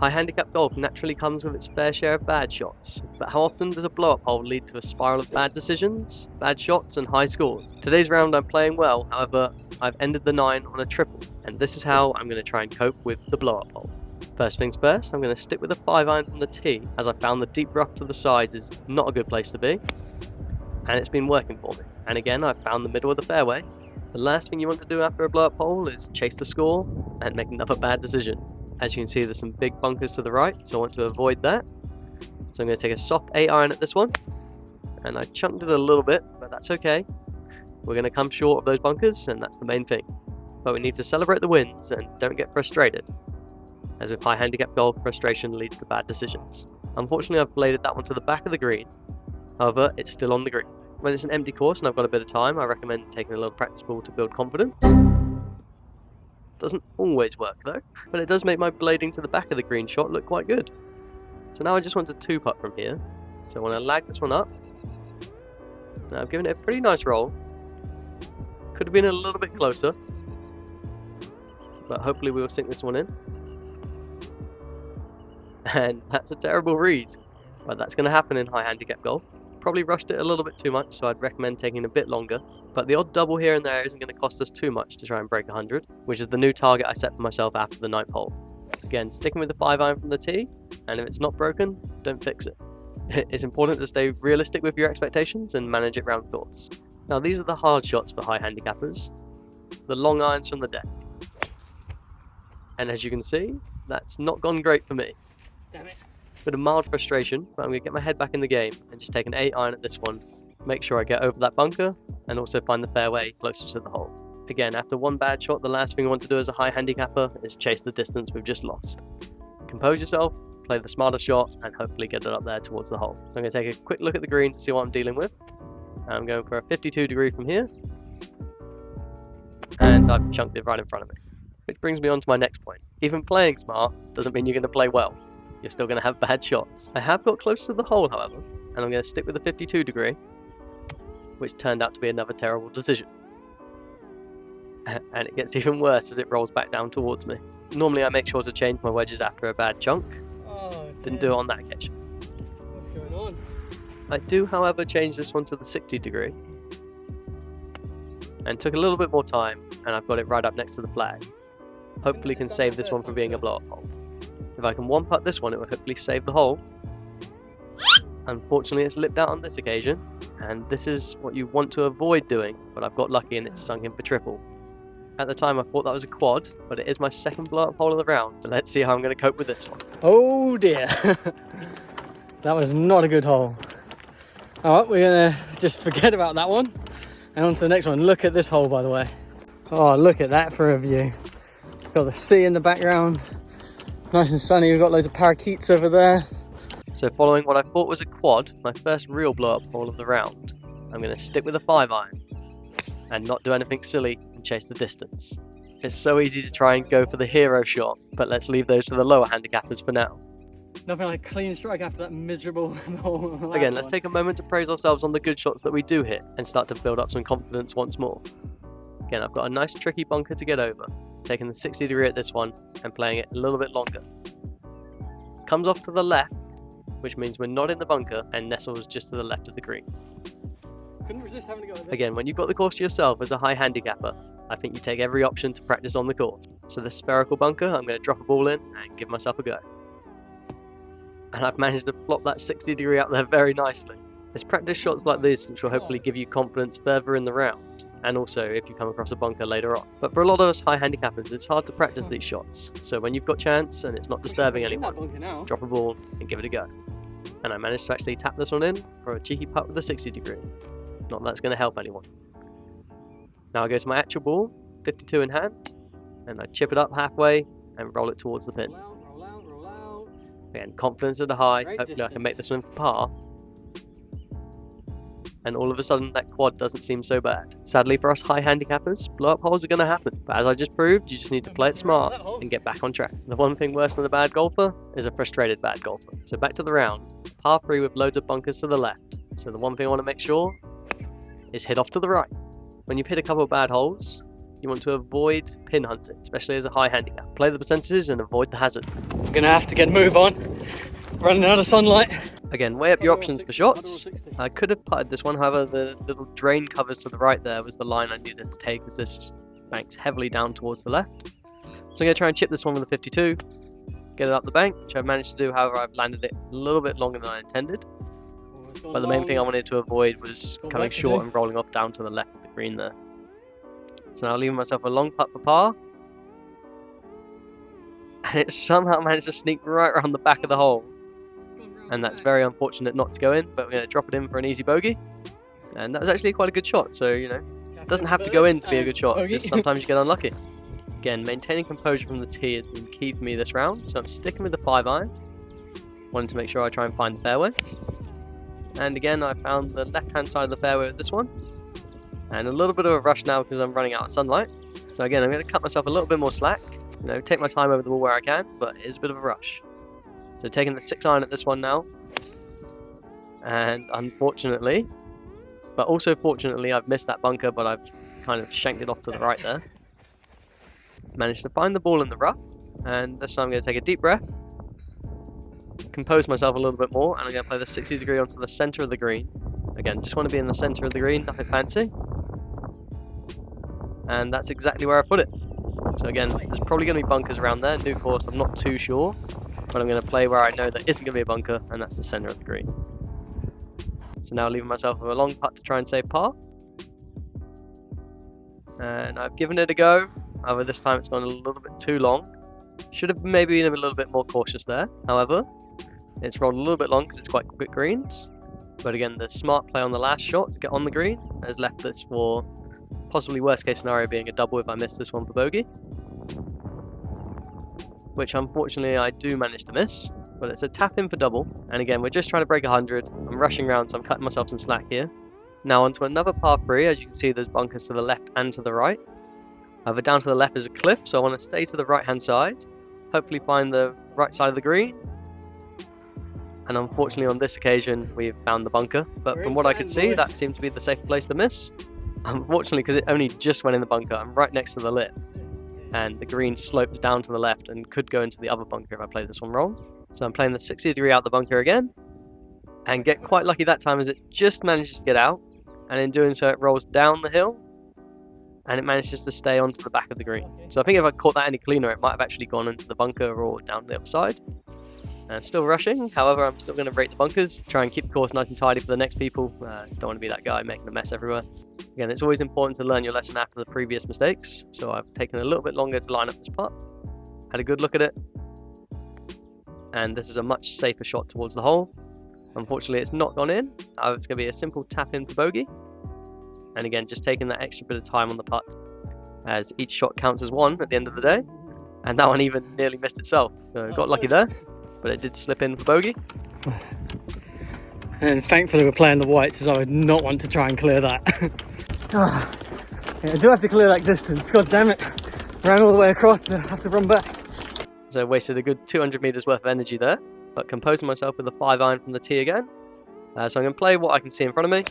High handicap golf naturally comes with its fair share of bad shots, but how often does a blow-up hole lead to a spiral of bad decisions, bad shots and high scores? Today's round I'm playing well, however I've ended the 9 on a triple, and this is how I'm going to try and cope with the blow-up hole. First things first, I'm going to stick with a 5-iron from the tee, as I found the deep rough to the sides is not a good place to be, and it's been working for me. And again, I've found the middle of the fairway. The last thing you want to do after a blow-up hole is chase the score and make another bad decision. As you can see, there's some big bunkers to the right, so I want to avoid that. So I'm going to take a soft 8-iron at this one, and I chunked it a little bit, but that's okay. We're going to come short of those bunkers, and that's the main thing. But we need to celebrate the wins and don't get frustrated. As with high handicap golf, frustration leads to bad decisions. Unfortunately, I've bladed that one to the back of the green. However, it's still on the green. When it's an empty course and I've got a bit of time, I recommend taking a little practice ball to build confidence. Doesn't always work though, but it does make my blading to the back of the green shot look quite good. So now I just want to 2-putt from here. So I want to lag this one up. Now I've given it a pretty nice roll. Could have been a little bit closer, but hopefully we will sink this one in. And that's a terrible read, but that's going to happen in high handicap golf. Probably rushed it a little bit too much, so I'd recommend taking a bit longer. But the odd double here and there isn't going to cost us too much to try and break 100, which is the new target I set for myself after the 9th hole. Again, sticking with the 5-iron from the tee, and if it's not broken, don't fix it. It's important to stay realistic with your expectations and manage it round thoughts. Now these are the hard shots for high handicappers, the long irons from the deck. And as you can see, that's not gone great for me. Damn it. Bit of mild frustration, but I'm going to get my head back in the game and just take an 8-iron at this one, make sure I get over that bunker, and also find the fairway closer to the hole. Again, after one bad shot, the last thing I want to do as a high handicapper is chase the distance we've just lost. Compose yourself, play the smarter shot, and hopefully get it up there towards the hole. So I'm going to take a quick look at the green to see what I'm dealing with. I'm going for a 52 degree from here, and I've chunked it right in front of me. Which brings me on to my next point. Even playing smart doesn't mean you're going to play well. You're still going to have bad shots. I have got close to the hole, however, and I'm going to stick with the 52 degree, which turned out to be another terrible decision. And it gets even worse as it rolls back down towards me. Normally I make sure to change my wedges after a bad chunk. Didn't do it on that occasion. What's going on? I do, however, change this one to the 60 degree. And took a little bit more time, and I've got it right up next to the flag. Hopefully can save this one from being a blow-up hole. If I can 1-putt this one, it will hopefully save the hole. Unfortunately, it's lipped out on this occasion, and this is what you want to avoid doing, but I've got lucky and it's sunk in for triple. At the time I thought that was a quad, but it is my second blow-up hole of the round, so let's see how I'm going to cope with this one. Oh dear. That was not a good hole. Alright, we're going to just forget about that one, and on to the next one. Look at this hole, by the way. Oh, look at that for a view. Got the sea in the background. Nice and sunny, we've got loads of parakeets over there. So following what I thought was a quad, my first real blow-up hole of the round, I'm going to stick with a 5-iron and not do anything silly and chase the distance. It's so easy to try and go for the hero shot, but let's leave those to the lower handicappers for now. Nothing like a clean strike after that miserable hole. Again, let's take a moment to praise ourselves on the good shots that we do hit and start to build up some confidence once more. Again, I've got a nice tricky bunker to get over, taking the 60 degree at this one and playing it a little bit longer. Comes off to the left, which means we're not in the bunker and nestles just to the left of the green. Couldn't resist having to go with it. Again, when you've got the course to yourself as a high handicapper, I think you take every option to practice on the course. So this spherical bunker, I'm going to drop a ball in and give myself a go. And I've managed to flop that 60 degree up there very nicely. It's practice shots like this which will hopefully give you confidence further in the round, and also if you come across a bunker later on. But for a lot of us high handicappers, it's hard to practice these shots. So when you've got chance and it's not disturbing anyone, drop a ball and give it a go. And I managed to actually tap this one in for a cheeky putt with a 60 degree. Not that that's going to help anyone. Now I go to my actual ball, 52 in hand, and I chip it up halfway and roll it towards the pin. Roll out. Again, confidence at a high, Great hopefully distance. I can make this one for par. And all of a sudden that quad doesn't seem so bad. Sadly for us high handicappers, blow-up holes are going to happen. But as I just proved, you just need to play it smart and get back on track. The one thing worse than a bad golfer is a frustrated bad golfer. So back to the round, par 3 with loads of bunkers to the left. So the one thing I want to make sure is hit off to the right. When you've hit a couple of bad holes, you want to avoid pin hunting, especially as a high handicap. Play the percentages and avoid the hazard. I'm gonna have to get a move on. Running out of sunlight. Again, weigh up your options for shots. I could have putted this one, however the little drain covers to the right there was the line I needed to take, as this banks heavily down towards the left. So I'm going to try and chip this one with a 52, get it up the bank, which I've managed to do. However, I've landed it a little bit longer than I intended. But the main thing I wanted to avoid was coming short and rolling off down to the left of the green there. So now leaving myself a long putt for par. And it somehow managed to sneak right around the back of the hole. And that's very unfortunate not to go in, but we're going to drop it in for an easy bogey. And that was actually quite a good shot, so you know, it doesn't have to go in to be a good shot, just sometimes you get unlucky. Again, maintaining composure from the tee has been key for me this round, so I'm sticking with the 5-iron, wanting to make sure I try and find the fairway. And again, I found the left-hand side of the fairway with this one, and a little bit of a rush now because I'm running out of sunlight. So again, I'm going to cut myself a little bit more slack, you know, take my time over the ball where I can, but it is a bit of a rush. So taking the 6-iron at this one now, and unfortunately, but also fortunately, I've missed that bunker, but I've kind of shanked it off to the right there. Managed to find the ball in the rough, and this time I'm going to take a deep breath, compose myself a little bit more, and I'm going to play the 60-degree onto the centre of the green. Again, just want to be in the centre of the green, nothing fancy. And that's exactly where I put it. So again, there's probably going to be bunkers around there, new course, I'm not too sure. But I'm going to play where I know there isn't going to be a bunker, and that's the centre of the green. So now leaving myself with a long putt to try and save par. And I've given it a go, however this time it's gone a little bit too long. Should have maybe been a little bit more cautious there. However, it's rolled a little bit long because it's quite quick greens. But again, the smart play on the last shot to get on the green has left this for possibly worst case scenario being a double if I miss this one for bogey. Which unfortunately I do manage to miss, but it's a tap in for double. And again, we're just trying to break 100. I'm rushing around, so I'm cutting myself some slack here. Now onto another par 3. As you can see, there's bunkers to the left and to the right. However, down to the left is a cliff, so I want to stay to the right hand side, hopefully find the right side of the green. And unfortunately on this occasion we've found the bunker, but from what I could see that seemed to be the safe place to miss. Unfortunately, because it only just went in the bunker, I'm right next to the lip. And the green slopes down to the left and could go into the other bunker if I play this one wrong. So I'm playing the 60-degree out the bunker again, and get quite lucky that time as it just manages to get out, and in doing so it rolls down the hill, and it manages to stay onto the back of the green. So I think if I caught that any cleaner, it might have actually gone into the bunker or down the other side. And still rushing, however I'm still going to rate the bunkers, try and keep the course nice and tidy for the next people. Don't want to be that guy making a mess everywhere. Again, it's always important to learn your lesson after the previous mistakes, so I've taken a little bit longer to line up this putt. Had a good look at it, and this is a much safer shot towards the hole. Unfortunately, it's not gone in. It's going to be a simple tap in for bogey. And again, just taking that extra bit of time on the putt, as each shot counts as one at the end of the day. And that one even nearly missed itself. So got lucky there, but it did slip in for bogey. And thankfully we're playing the whites, as I would not want to try and clear that. Yeah, I do have to clear that distance, god damn it. Ran all the way across to have to run back. So wasted a good 200 metres worth of energy there, but composing myself with a 5-iron from the tee again. So I'm going to play what I can see in front of me,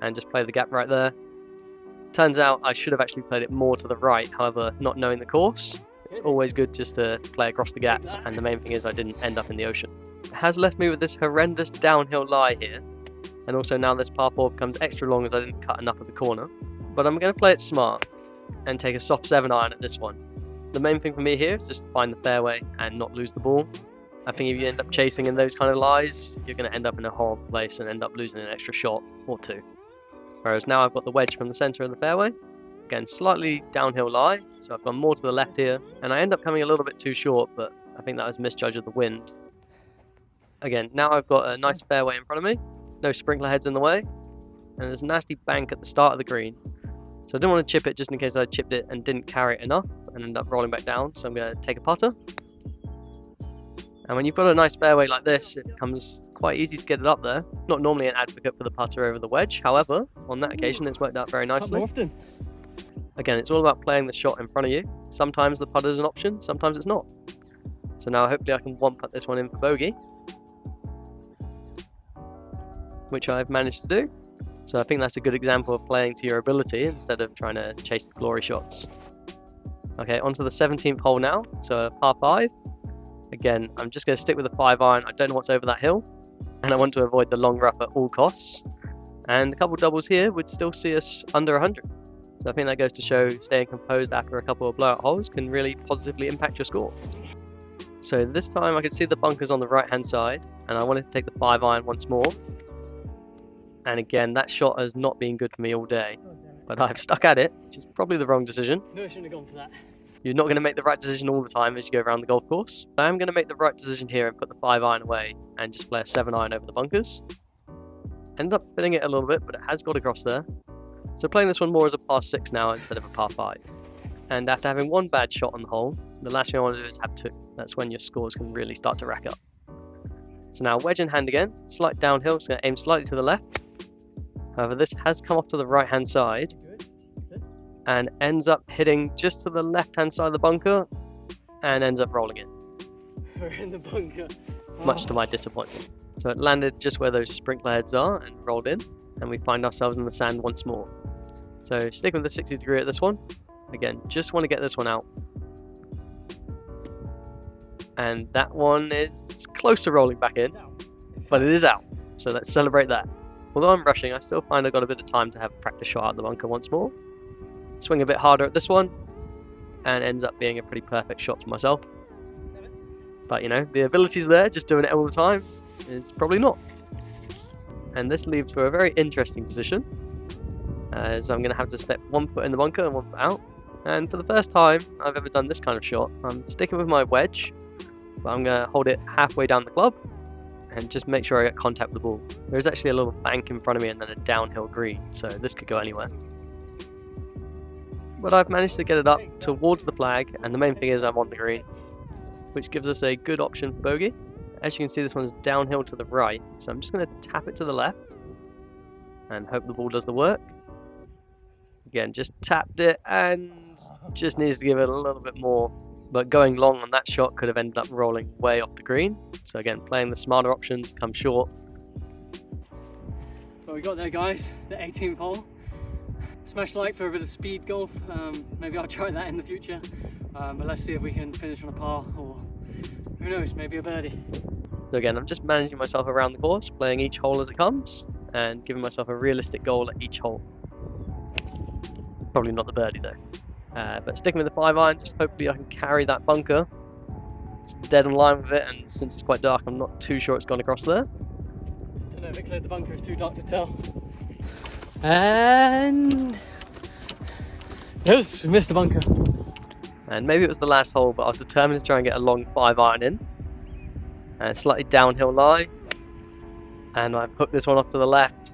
and just play the gap right there. Turns out I should have actually played it more to the right, however, not knowing the course, it's always good just to play across the gap, and the main thing is I didn't end up in the ocean. It has left me with this horrendous downhill lie here, and also now this par 4 becomes extra long as I didn't cut enough of the corner. But I'm going to play it smart and take a soft 7-iron at this one. The main thing for me here is just to find the fairway and not lose the ball. I think if you end up chasing in those kind of lies, you're going to end up in a horrible place and end up losing an extra shot or two. Whereas now I've got the wedge from the centre of the fairway. Again, slightly downhill lie, so I've gone more to the left here, and I end up coming a little bit too short, but I think that was a misjudge of the wind. Again, now I've got a nice fairway in front of me, no sprinkler heads in the way, and there's a nasty bank at the start of the green. So I didn't want to chip it just in case I chipped it and didn't carry it enough and end up rolling back down, so I'm going to take a putter. And when you've got a nice fairway like this, it becomes quite easy to get it up there. Not normally an advocate for the putter over the wedge, however, on that occasion it's worked out very nicely. Often. Again, it's all about playing the shot in front of you. Sometimes the putter is an option, sometimes it's not. So now hopefully I can one-putt this one in for bogey, which I've managed to do. So I think that's a good example of playing to your ability instead of trying to chase the glory shots. Okay, onto the 17th hole now, so par 5. Again, I'm just going to stick with the 5-iron. I don't know what's over that hill, and I want to avoid the long rough at all costs. And a couple doubles here would still see us under 100. So I think that goes to show staying composed after a couple of blowout holes can really positively impact your score. So this time I could see the bunkers on the right hand side, and I wanted to take the 5-iron once more. And again, that shot has not been good for me all day, but I've stuck at it, which is probably the wrong decision. No, I shouldn't have gone for that. You're not going to make the right decision all the time as you go around the golf course. I am going to make the right decision here and put the 5-iron away and just play a 7-iron over the bunkers. Ended up spinning it a little bit, but it has got across there. So playing this one more as a par 6 now instead of a par 5. And after having one bad shot on the hole, the last thing I want to do is have 2. That's when your scores can really start to rack up. So now wedge in hand again, slight downhill, so going to aim slightly to the left. However, this has come off to the right hand side and ends up hitting just to the left hand side of the bunker and ends up rolling in. We're in the bunker. Much to my disappointment. So it landed just where those sprinkler heads are and rolled in, and we find ourselves in the sand once more. So sticking with the 60 degree at this one. Again, just want to get this one out. And that one is close to rolling back in, but it is out. So let's celebrate that. Although I'm rushing, I still find I've got a bit of time to have a practice shot out of the bunker once more. Swing a bit harder at this one, and ends up being a pretty perfect shot for myself. But you know, the ability's there, just doing it all the time is probably not. And this leaves for a very interesting position, as I'm going to have to step 1 foot in the bunker and 1 foot out. And for the first time I've ever done this kind of shot, I'm sticking with my wedge, but I'm going to hold it halfway down the club and just make sure I get contact with the ball. There's actually a little bank in front of me and then a downhill green, so this could go anywhere. But I've managed to get it up towards the flag, and the main thing is I'm on the green, which gives us a good option for bogey. As you can see, this one's downhill to the right, so I'm just going to tap it to the left and hope the ball does the work. Again, just tapped it and just needs to give it a little bit more, but going long on that shot could have ended up rolling way off the green. So again, playing the smarter options, come short. Well, we got there, guys, the 18th hole. Smash like for a bit of speed golf. Maybe I'll try that in the future, but let's see if we can finish on a par, or who knows, maybe a birdie. So again, I'm just managing myself around the course, playing each hole as it comes and giving myself a realistic goal at each hole. Probably not the birdie though, but sticking with the 5-iron, just hopefully I can carry that bunker. It's dead in line with it, and since it's quite dark, I'm not too sure it's gone across there. Don't know if it cleared the bunker, it's too dark to tell. And yes, we missed the bunker. And maybe it was the last hole, but I was determined to try and get a long 5-iron in. And slightly downhill lie. And I've hooked this one off to the left,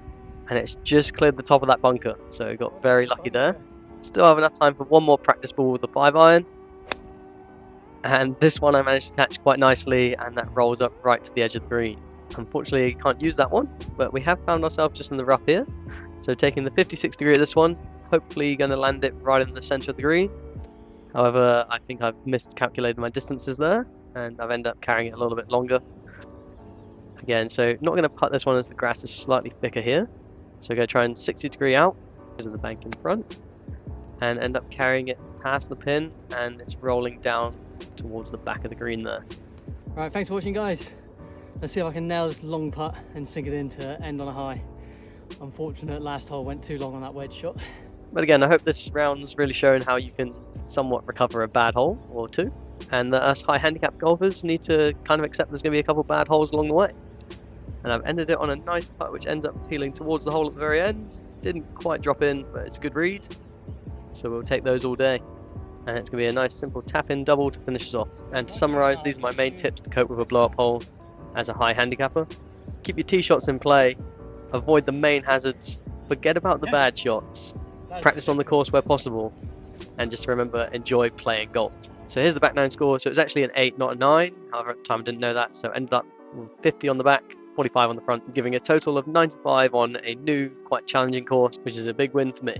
and it's just cleared the top of that bunker. So I got very lucky there. Still have enough time for one more practice ball with the 5-iron. And this one I managed to catch quite nicely, and that rolls up right to the edge of the green. Unfortunately, can't use that one, but we have found ourselves just in the rough here. So taking the 56 degree at this one, hopefully going to land it right in the centre of the green. However, I think I've miscalculated my distances there, and I've ended up carrying it a little bit longer. Again, so not going to putt this one as the grass is slightly thicker here. So we're going to try and 60 degree out because of the bank in front, and end up carrying it past the pin, and it's rolling down towards the back of the green there. Right, thanks for watching, guys. Let's see if I can nail this long putt and sink it in to end on a high. Unfortunate last hole went too long on that wedge shot. But again, I hope this round's really shown how you can somewhat recover a bad hole or two, and that us high handicap golfers need to kind of accept there's going to be a couple bad holes along the way. And I've ended it on a nice putt which ends up peeling towards the hole at the very end. Didn't quite drop in, but it's a good read, so we'll take those all day. And it's going to be a nice simple tap in double to finish us off. And to summarise, these are my main tips to cope with a blow up hole as a high handicapper. Keep your tee shots in play, avoid the main hazards, forget about the bad shots, practice on the course where possible, and just remember, enjoy playing golf. So here's the back nine score. So it's actually an 8, not a 9. However, at the time I didn't know that, so ended up with 50 on the back, 45 on the front, giving a total of 95 on a new, quite challenging course, which is a big win for me.